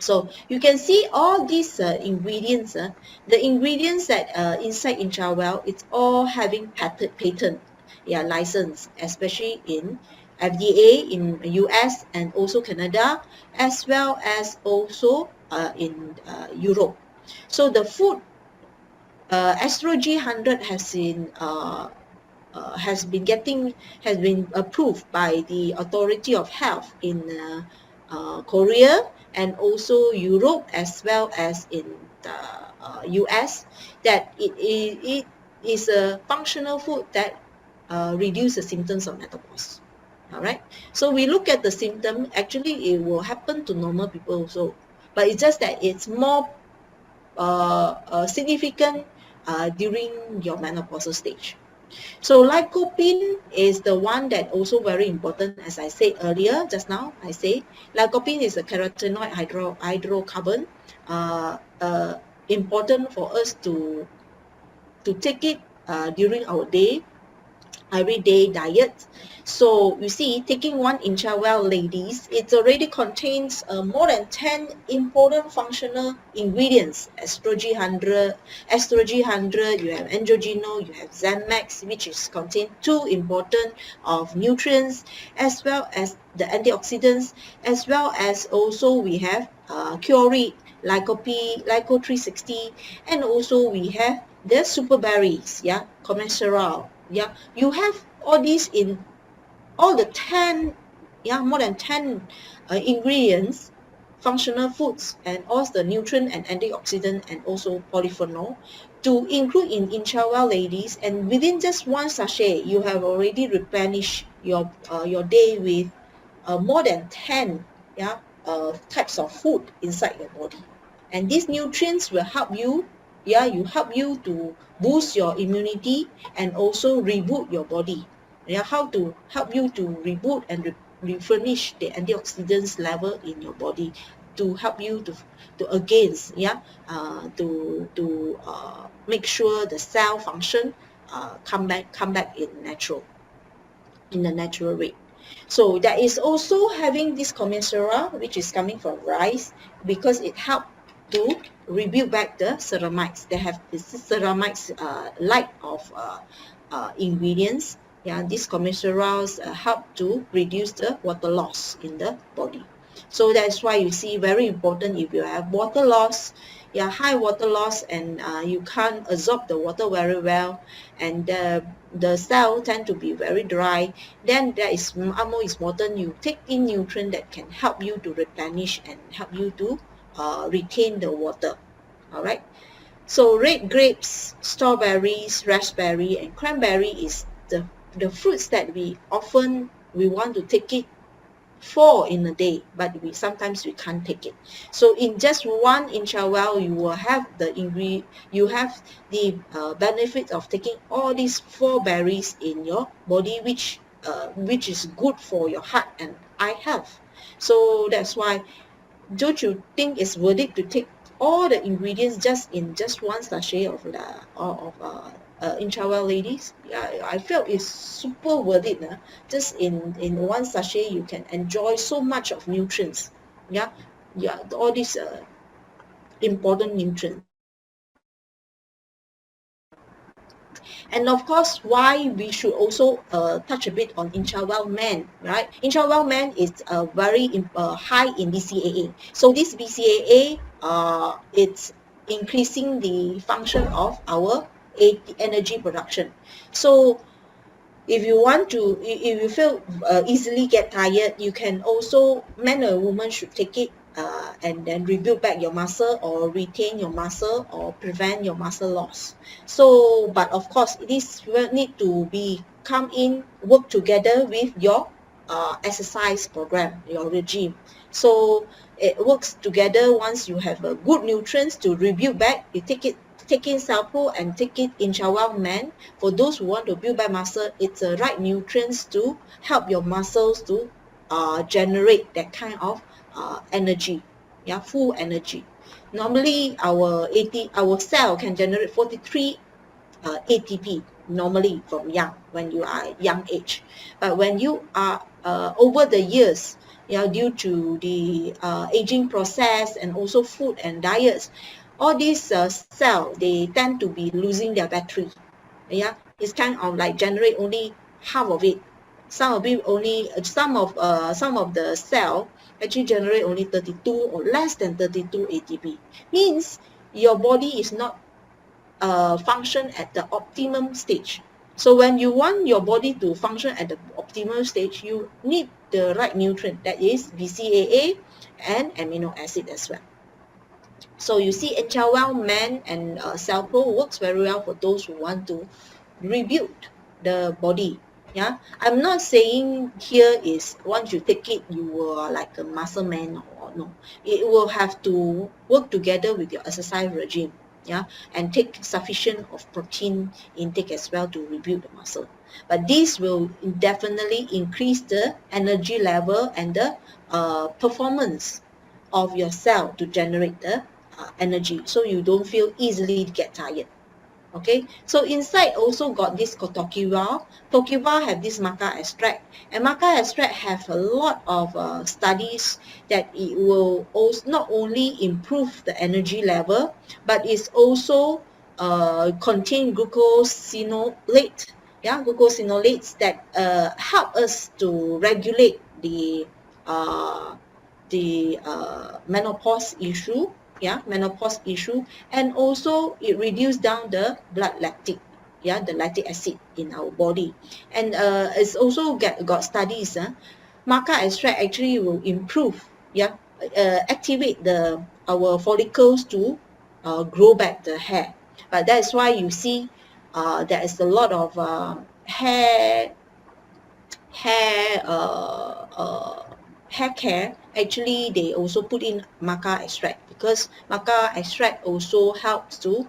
So you can see all these ingredients, the ingredients that inside Inchawell, it's all having patent, license, especially in FDA in US and also Canada, as well as also in Europe. So the food, Estrogen 100 has been approved by the Authority of Health in Korea, and also Europe, as well as in the US, that it is a functional food that reduces the symptoms of menopause. All right, so we look at the symptom. Actually, it will happen to normal people also, but it's just that it's more significant during your menopausal stage. So lycopene is the one that also very important, as I said earlier, just now I say. Lycopene is a carotenoid hydrocarbon, important for us to take it during our everyday diet. So you see, taking one Inchawell ladies, it already contains more than 10 important functional ingredients. Estrogen 100, you have androgenol, you have Zamax, which is contain 2 important of nutrients, as well as the antioxidants, as well as also we have curate, lycopene, lyco 360, and also we have the super berries, cholesterol. You have all these in all the 10, more than 10 ingredients, functional foods, and all the nutrient and antioxidant, and also polyphenol to include in Inchawell ladies. And within just one sachet, you have already replenished your day with more than 10 types of food inside your body. And these nutrients will help you, help you to boost your immunity and also reboot your body. How to help you to reboot and replenish the antioxidants level in your body, to help you to against, to make sure the cell function come back in the natural rate. So that is also having this commensura, which is coming from rice, because it helps to rebuild back the ceramides. They have this ceramides light of ingredients. Yeah, these commensurates help to reduce the water loss in the body. So that's why you see, very important, if you have water loss, yeah, high water loss, and you can't absorb the water very well, and the cell tend to be very dry, then that is more important you take in nutrient that can help you to replenish and help you to retain the water. All right. So red grapes, strawberries, raspberry, and cranberry is the fruits that we want to take it 4 in a day, but sometimes we can't take it. So in just one interval, you will have you have the benefit of taking all these 4 berries in your body, which is good for your heart and eye health. So that's why, don't you think it's worth it to take all the ingredients just one sachet of interval, ladies? Yeah, I felt it's super worth it. Just in one sachet, you can enjoy so much of nutrients. Yeah, yeah, all these important nutrients. And of course, why we should also touch a bit on interval man, right? Interval man is very high in BCAA. So this BCAA, it's increasing the function of our energy production. So if you want to, if you feel easily get tired, you can also, man or woman should take it and then rebuild back your muscle, or retain your muscle, or prevent your muscle loss. So, but of course, this will need to be work together with your exercise program, your regime. So it works together. Once you have a good nutrients to rebuild back, you take in Salpo and take it in Chawal Man. For those who want to build back muscle, it's the right nutrients to help your muscles to generate that kind of energy, yeah, full energy. Normally, our cell can generate 43 ATP normally from when you are young age. But when you are over the years, yeah, due to the aging process and also food and diets, all these cells, they tend to be losing their battery. Yeah, it's kind of like generate only half of it. Some of it only some of the cell actually generate only 32 or less than 32 ATP. Means your body is not function at the optimum stage. So when you want your body to function at the optimal stage, you need the right nutrient, that is BCAA and amino acid as well. So you see, Enchawel Man and Cellpro works very well for those who want to rebuild the body. Yeah, I'm not saying here is once you take it, you will like a muscle man, or no. It will have to work together with your exercise regime. Yeah, and take sufficient of protein intake as well to rebuild the muscle. But this will definitely increase the energy level and the performance of your cell to generate the energy, so you don't feel easily get tired. Okay, so inside also got this Tokiwa. Tokiwa have this maca extract, and maca extract have a lot of studies that it will also not only improve the energy level, but it's also contain glucosinolate, glucosinolates that help us to regulate uh, the menopause issue, and also it reduce down the blood lactic, the lactic acid in our body. And it's also got studies, maca extract actually will improve, activate our follicles to grow back the hair. But that's why you see there is a lot of hair hair care. Actually, they also put in maca extract, because maca extract also helps to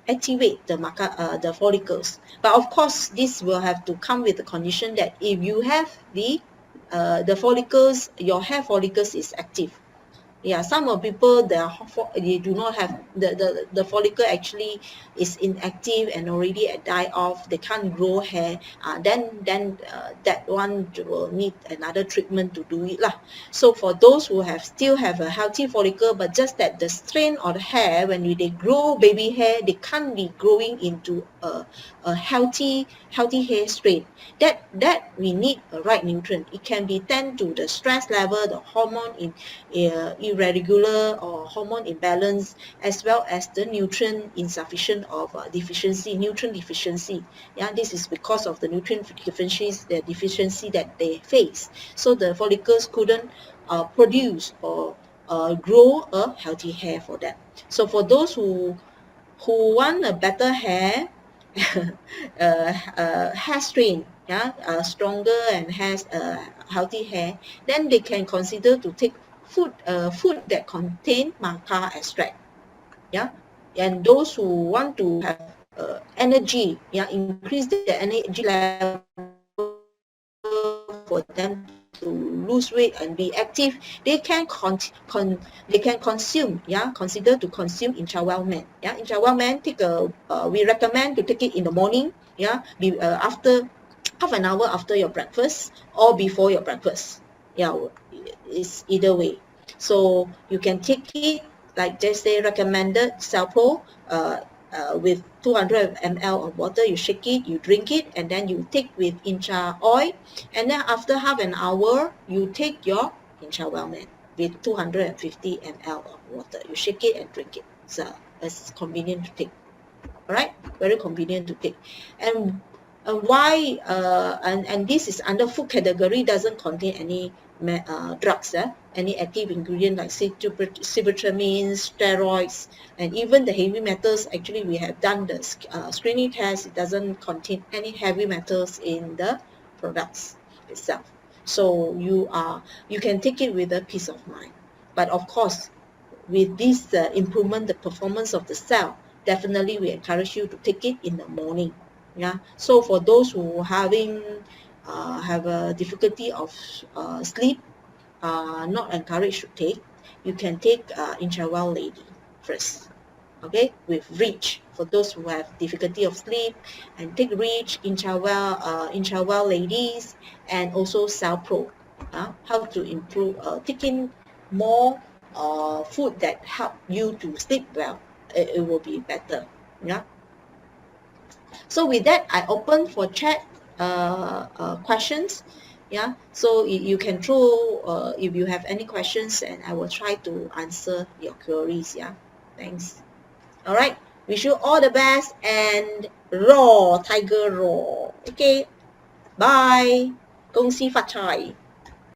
activate the follicles. But of course, this will have to come with the condition that if you have the follicles, your hair follicles is active. Yeah, some of people they do not have the follicle actually is inactive and already die off. They can't grow hair. Then that one will need another treatment to do it lah. So for those who still have a healthy follicle, but just that the strain of the hair when they grow baby hair, they can't be growing into a healthy hair strain. That we need a right nutrient. It can be tend to the stress level, the hormone in irregular or hormone imbalance, as well as the nutrient insufficient of nutrient deficiency. Yeah, this is because of the nutrient deficiency that they face. So the follicles couldn't produce or grow a healthy hair for them. So for those who want a better hair, hair strain, yeah, stronger and has a healthy hair, then they can consider to take food that contain maca extract. Yeah, and those who want to have energy, yeah, increase their energy level for them to lose weight and be active, they can consume, yeah, consider to consume intra-well-man. Yeah, intra-well-man, we recommend to take it in the morning, yeah, after half an hour after your breakfast or before your breakfast. Yeah, it's either way. So you can take it like just say recommended Celpro with 200 ml of water. You shake it, you drink it, and then you take with intra oil, and then after half an hour you take your intra wellman with 250 ml of water. You shake it and drink it. So it's convenient to take. All right, very convenient to take. And why and this is under food category, doesn't contain any drugs, any active ingredient like sibutramine, steroids, and even the heavy metals. Actually, we have done the screening test. It doesn't contain any heavy metals in the products itself. So you can take it with a peace of mind. But of course, with this improvement, the performance of the cell, definitely we encourage you to take it in the morning. Yeah. So for those who have a difficulty of sleep, not encouraged to take, you can take Intrawell Lady first. Okay, with Reach for those who have difficulty of sleep, and take Reach, Intrawell Ladies, and also Cell Pro. How to improve, taking more food that help you to sleep well. It will be better. Yeah. So with that, I open for chat questions. Yeah, so you can throw if you have any questions, and I will try to answer your queries. Yeah, thanks. All right, wish you all the best, and raw tiger raw. Okay, bye. 恭喜发财。